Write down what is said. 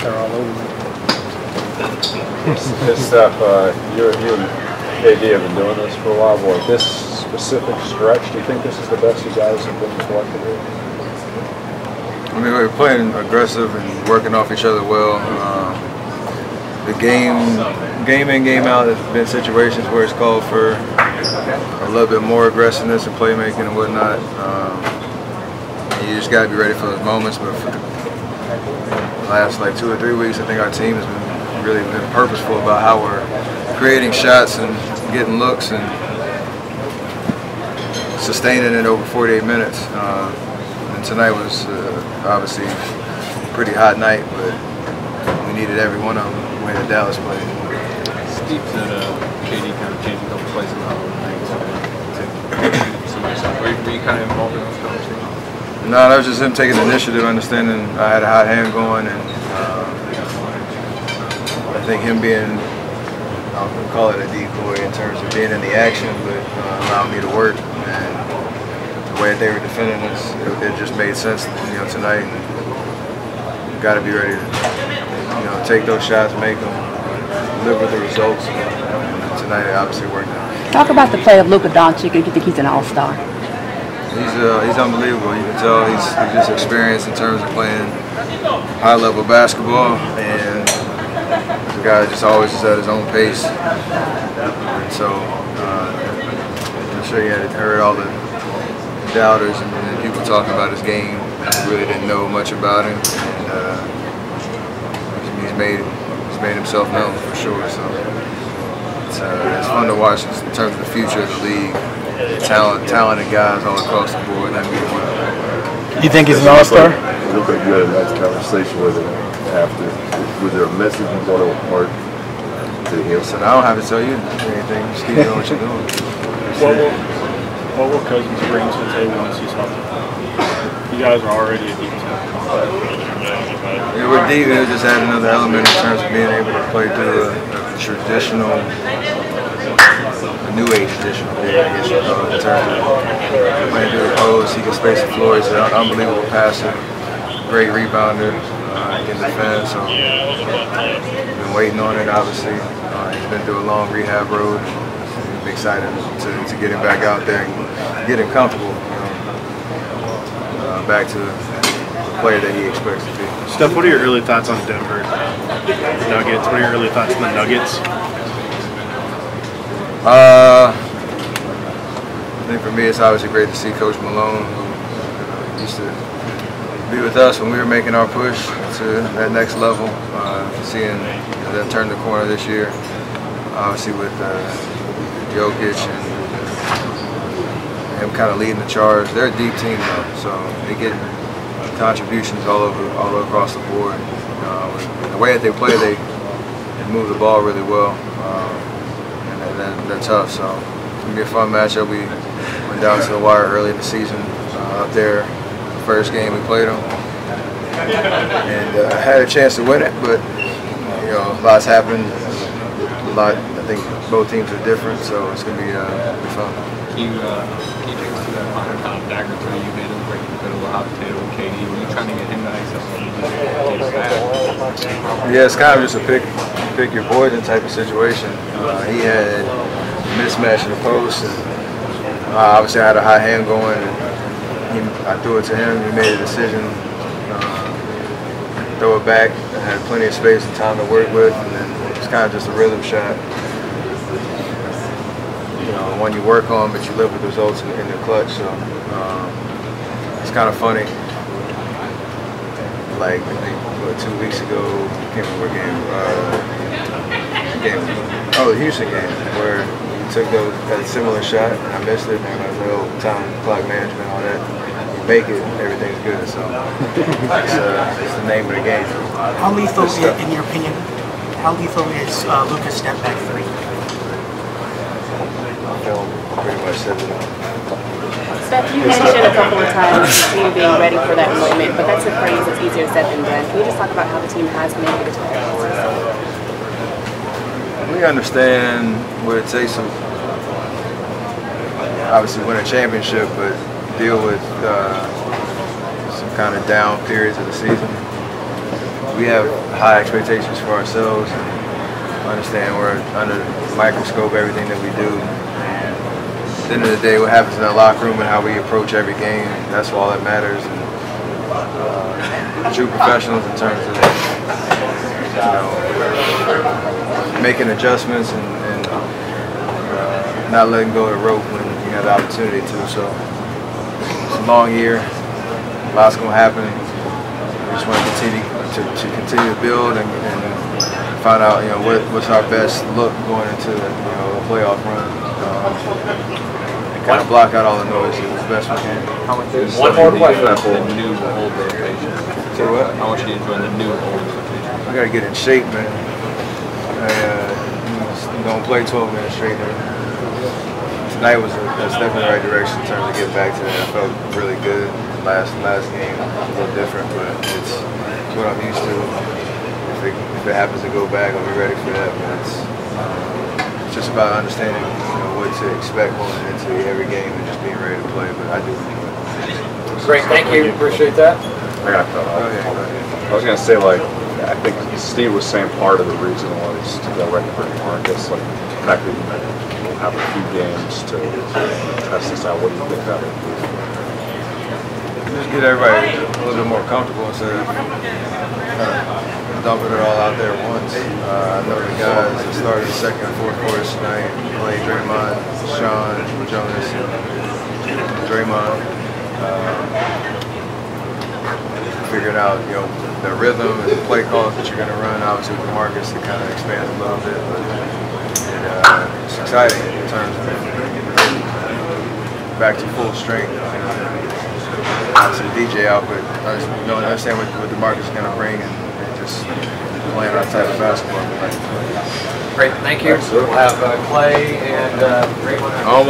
They're all over me. This stuff, you and KD have been doing this for a while. Boy, this specific stretch, do you think this is the best you guys have been collectively? I mean, we're playing aggressive and working off each other well. The game in, game out, there's been situations where it's called for a little bit more aggressiveness and playmaking and whatnot. And you just got to be ready for those moments. But for the last like 2 or 3 weeks, I think our team has been really purposeful about how we're creating shots and getting looks and sustaining it over 48 minutes. And tonight was obviously a pretty hot night, but we needed every one of them the way that Dallas played. Steve said KD kind of changed a couple plays in the whole thing. Were you kind of involved in those conversations? No, that was just him taking initiative, understanding I had a hot hand going, and I think him being, I'll call it a decoy in terms of being in the action, but allowing me to work. And the way that they were defending us, it just made sense, tonight. You got to be ready to, take those shots, make them, live with the results. And tonight, it obviously worked out. Talk about the play of Luka Doncic. You think he's an all-star? He's unbelievable. You can tell he's just experienced in terms of playing high-level basketball, and the guy just always is at his own pace. And so I'm sure you had heard all the doubters and people talking about his game. Really didn't know much about him, and he's made himself known for sure. So it's fun to watch in terms of the future of the league. Talented guys all across the board. You think he's an all-star? It looked like you had a nice conversation with him after. Was there a message you want to impart to him? Listen, I don't have to tell you anything. Just keep doing what you're doing. What will Cousins bring to the table once he's healthy? You guys are already a deep team. Yeah, we're deep. It just add another element in terms of being able to play through a traditional, a new age traditional big, I guess you call it, in terms of playing through the post. He can space the floor. He's an unbelievable passer, great rebounder, can defend. So we've been waiting on it, obviously. He's been through a long rehab road. I'm excited to get him back out there and get him comfortable, back to the player that he expects to be. Steph, what are your early thoughts on Denver Nuggets? What are your early thoughts on the Nuggets? I think for me it's obviously great to see Coach Malone, who used to be with us when we were making our push to that next level, seeing them turn the corner this year, obviously with Jokic and him kind of leading the charge. They're a deep team though, so they get contributions all across the board. The way that they play, they move the ball really well, and they're tough. So it's gonna be a fun matchup. We went down to the wire early in the season up there. The first game we played them, and had a chance to win it, but lots happened. I think both teams are different, so it's gonna be fun. Can you take us to that final kind of dagger throw you made him break the middle of the hot potato with KD? Were you trying to get him to accept what? Yeah, it's kind of just a pick your poison type of situation. He had a mismatch in the post, and obviously I had a high hand going. And I threw it to him. He made a decision, throw it back. I had plenty of space and time to work with, and then it's kind of just a rhythm shot. One you work on, but you live with the results in the clutch. So it's kind of funny. Like I think 2 weeks ago, I can't remember what game. The Houston game, where you took that similar shot and I missed it, and I was like, time, clock management, all that. You make it, everything's good. So it's the name of the game. How lethal, in your opinion, how lethal is Luka's step back three? Pretty much said it all. Steph, you mentioned a couple of times the team being ready for that moment, but that's a phrase that's easier said than done. Can you just talk about how the team has made it to that? We understand what it takes to obviously win a championship, but deal with some kind of down periods of the season. we have high expectations for ourselves. Understand we're under the microscope, everything that we do. And at the end of the day, what happens in that locker room and how we approach every game, that's all that matters. And, true professionals in terms of making adjustments and not letting go of the rope when you have the opportunity to. So it's a long year, lots going to happen. We just want to continue to build and find out, what's our best look going into a playoff run. And kind of block out all the noise as best we can. How much is One more question. the new old rotation? Say what? How much are you enjoying the new old rotation? I gotta get in shape, man. Don't play 12 minutes straight. Tonight was a step in the right direction in terms of getting back to that. I felt really good. Last game was a little different, but it's what I'm used to. If it happens to go back, I'll be ready for that. But it's just about understanding, what to expect going into every game and just being ready to play. But I do enjoy it. Great, thank you. Appreciate that. I got cut off. I was gonna say, I think Steve was saying part of the reason was to go ready for Marcus, the fact that you have a few games to test this out. What do you think that would be? Just get everybody a little bit more comfortable instead of dumping it all out there at once. I know the guys that started the second and fourth quarters tonight played Draymond, Sean, Jonas, and Draymond. Figuring out, the rhythm and the play calls that you're going to run. Obviously with Marcus, it kind of expands a little bit, but it's exciting in terms of back to full strength. Obviously DJ out, but understand what the Marcus is going to bring and just playing our type of basketball. Great, thank you. We'll have Clay and Draymond.